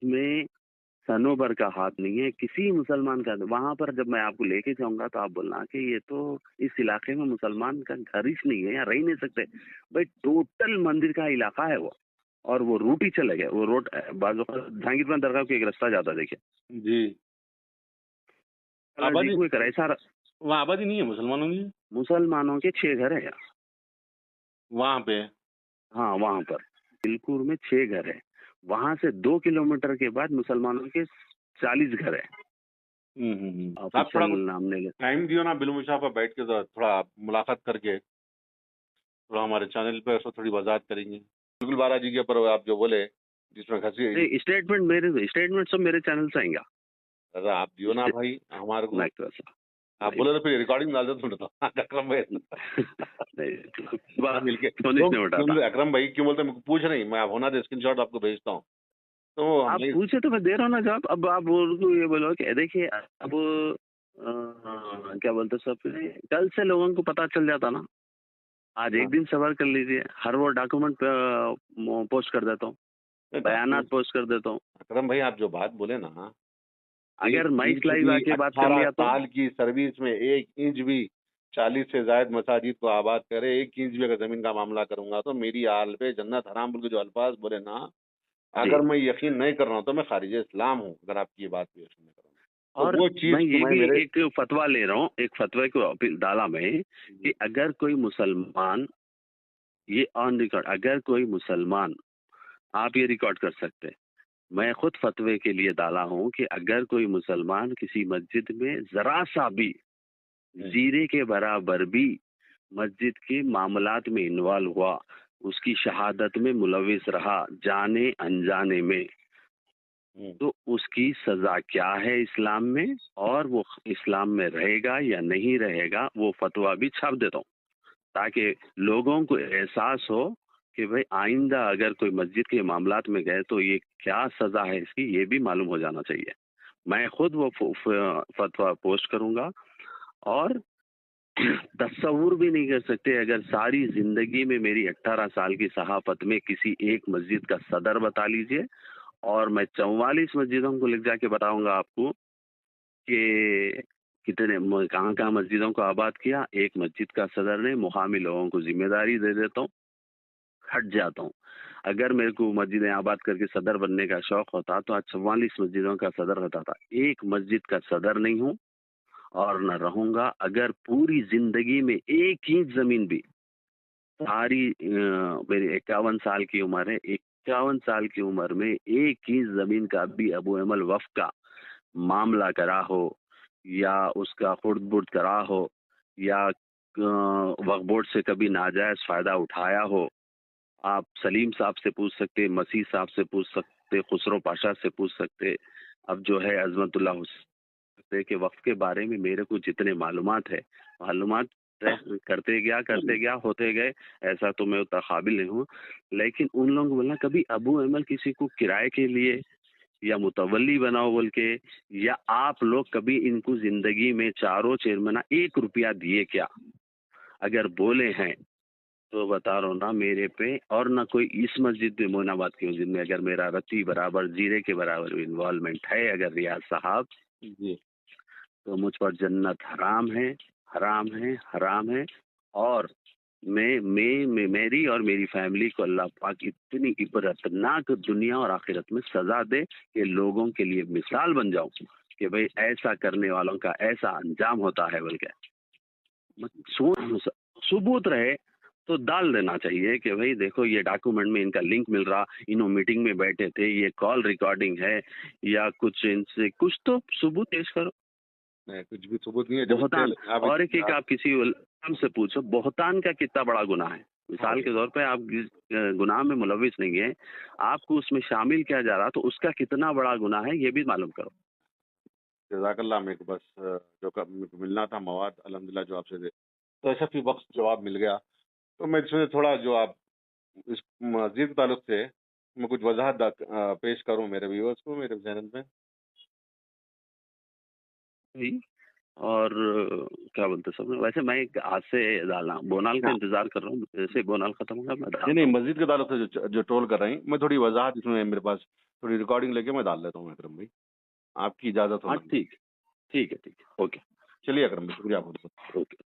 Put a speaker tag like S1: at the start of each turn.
S1: इसमें सनोबर का हाथ नहीं है, किसी मुसलमान का। वहाँ पर जब मैं आपको लेके जाऊँगा तो आप बोलना कि ये तो इस इलाके में मुसलमान का घर ही नहीं है, यहाँ रह ही नहीं सकते। भाई टोटल मंदिर का इलाका है वो, और वो रूट ही चले गए। वो रोड बाजू जहांगीरपुर दरगाह को एक रास्ता जाता है, देखिए
S2: जी।
S1: जी
S2: आबादी
S1: को एक ऐसा
S2: वहाँ आबादी नहीं है मुसलमानों की?
S1: मुसलमानों के 6 घर है यहाँ।
S2: वहाँ पे?
S1: हाँ, वहाँ पर बिलकुर में 6 घर है। वहाँ से 2 किलोमीटर के बाद मुसलमानों के 40 घर है।
S2: आप थोड़ा
S1: ऑफिशियल हमने
S2: टाइम दियो ना बिलुम शाह पर बैठ के, तो थोड़ा मुलाकात करके थोड़ा हमारे चैनल पे ऐसा थोड़ी वजाहत करेंगे। बिल्कुल बारा जी के ऊपर आप जो बोले, जिसमें खसी
S1: स्टेटमेंट सब मेरे चैनल से आएंगे।
S2: दादा आप दियो ना भाई हमारे को। आप
S1: नहीं,
S2: बोले तो फिर रिकॉर्डिंग डाल दो तो अकरम भाई मिलके
S1: नहीं
S2: अकरम भाई क्यों बोलते हैं, पूछ नहीं मैं, आप होना दे स्क्रीनशॉट आपको भेजता हूँ। तो
S1: आप पूछे तो मैं दे रहा हूँ ना जवाब। अब आप उनको ये बोलो कि देखिए अब क्या बोलते सब, कल से लोगों को पता चल जाता ना। आज एक दिन सवाल कर लीजिए, हर वो डॉक्यूमेंट पोस्ट कर देता हूँ, बयानात पोस्ट कर देता हूँ।
S2: अकरम भाई आप जो बात बोले ना,
S1: अगर माइक लाइव आके बात कर लिया तो
S2: साल की सर्विस में 1 इंच भी 40 से ज्यादा मसाजिद को आबाद करे, 1 इंच भी अगर जमीन का मामला करूंगा तो मेरी आल पे जन्नत हराम बोल के जो अल्फाज बोले ना, अगर मैं यकीन नहीं कर रहा हूँ तो मैं खारिज इस्लाम हूँ, अगर आपकी ये बात पे यकीन नहीं कर रहा हूँ।
S1: और
S2: वो चीज
S1: मैं ये भी
S2: मेरे
S1: एक फतवा ले रहा हूँ, एक फतवे को डाला मैं कि अगर कोई मुसलमान, ये ऑन रिकॉर्ड, अगर कोई मुसलमान, आप ये रिकॉर्ड कर सकते हैं, मैं खुद फतवे के लिए डाला हूँ कि अगर कोई मुसलमान किसी मस्जिद में जरा सा भी जीरे के बराबर भी मस्जिद के मामलात में इन्वॉल्व हुआ, उसकी शहादत में मुलविस रहा जाने अनजाने में, तो उसकी सजा क्या है इस्लाम में, और वो इस्लाम में रहेगा या नहीं रहेगा, वो फतवा भी छाप देता हूँ ताकि लोगों को एहसास हो कि भाई आइंदा अगर कोई मस्जिद के मामलात में गए तो ये क्या सजा है इसकी, ये भी मालूम हो जाना चाहिए। मैं खुद वो फतवा पोस्ट करूंगा। और तस्वुर भी नहीं कर सकते, अगर सारी जिंदगी में मेरी 18 साल की सहाफत में किसी एक मस्जिद का सदर बता लीजिए, और मैं 44 मस्जिदों को लिख जाके बताऊंगा आपको कि कितने कहाँ कहाँ मस्जिदों को आबाद किया, एक मस्जिद का सदर ने, मुकामी लोगों को जिम्मेदारी दे देता हूँ, हट जाता हूँ। अगर मेरे को मस्जिदें आबाद करके सदर बनने का शौक होता तो आज 44 मस्जिदों का सदर होता था। एक मस्जिद का सदर नहीं हूँ और न रहूंगा। अगर पूरी जिंदगी में एक इंच जमीन भी, सारी मेरी 51 साल की उम्र है, 51 साल की उम्र में एक इंच जमीन का भी अबू अमल वफ का मामला करा हो, या उसका खुर्द-बुर्द करा हो, या वक्फ बोर्ड से कभी नाजायज फायदा उठाया हो, आप सलीम साहब से पूछ सकते, मसीह साहब से पूछ सकते, खुसरो पाशा से पूछ सकते, अब जो है अजमतुल्लाह हुसैन के वक्फ के बारे में मेरे को जितने मालूमात है, मालूमात करते गया होते गए। ऐसा तो मैं उतना काबिल नहीं हूँ, लेकिन उन लोगों को बोलना कभी अबू अमल किसी को किराए के लिए या मुतवल्ली बनाओ बोल के, या आप लोग कभी इनको जिंदगी में चारों चेयरमैन 1 रुपया दिए क्या? अगर बोले हैं तो बता रहा हूँ ना मेरे पे, और ना कोई इस मस्जिद में, मोइनाबाद की मस्जिद में अगर मेरा रत्ती बराबर जीरे के बराबर इन्वॉल्वमेंट है अगर रियाज साहब
S2: जी,
S1: तो मुझ पर जन्नत हराम है, हराम है, हराम है। और मैं मेरी और मेरी फैमिली को अल्लाह पाक इतनी इबरतनाक दुनिया और आखिरत में सजा दे कि लोगों के लिए मिसाल बन जाऊं कि भाई ऐसा करने वालों का ऐसा अंजाम होता है बोल के सबूत रहे तो डाल देना चाहिए कि भाई देखो ये डॉक्यूमेंट में इनका लिंक मिल रहा, इन्हों मीटिंग में बैठे थे, ये कॉल रिकॉर्डिंग है, या कुछ इनसे कुछ तो सबूत पेश करो।
S2: नहीं कुछ भी सबूत नहीं है।
S1: बोहतान, और एक आप किसी उलमा से पूछो बोहतान का कितना बड़ा गुनाह है। मिसाल के तौर पे आप गुनाह में मुलविस नहीं है, आपको उसमें शामिल किया जा रहा तो उसका कितना बड़ा गुनाह है ये भी मालूम करो।
S2: जज़ाकल्लाह, मेरे को बस जो मेरे को मिलना था मवाद अल्हम्दुलिल्लाह जो आपसे दे, तो ऐसा फिर वक्त जवाब मिल गया। तो मैं इसमें थोड़ा जो आप इस मस्जिद के ताल्लुक से मैं कुछ वजाहत पेश करूं मेरे व्यूअर्स को, मेरे चैनल पे।
S1: जी, और क्या बोलते सब, वैसे मैं आज से डालना बोनाल का इंतजार कर रहा हूँ, जैसे बोनाल खत्म होगा मैं
S2: नहीं, मस्जिद के ताल्लुक से जो ट्रोल कर रही हैं, मैं थोड़ी वजाहत इसमें मेरे पास थोड़ी रिकॉर्डिंग लेके मैं डाल देता हूँ अकरम भाई, आपकी इजाज़त हो
S1: हाँ
S2: ना।
S1: ठीक है, ठीक है, ओके
S2: चलिए अकरम भाई, शुक्रिया बहुत-बहुत।
S1: ओके।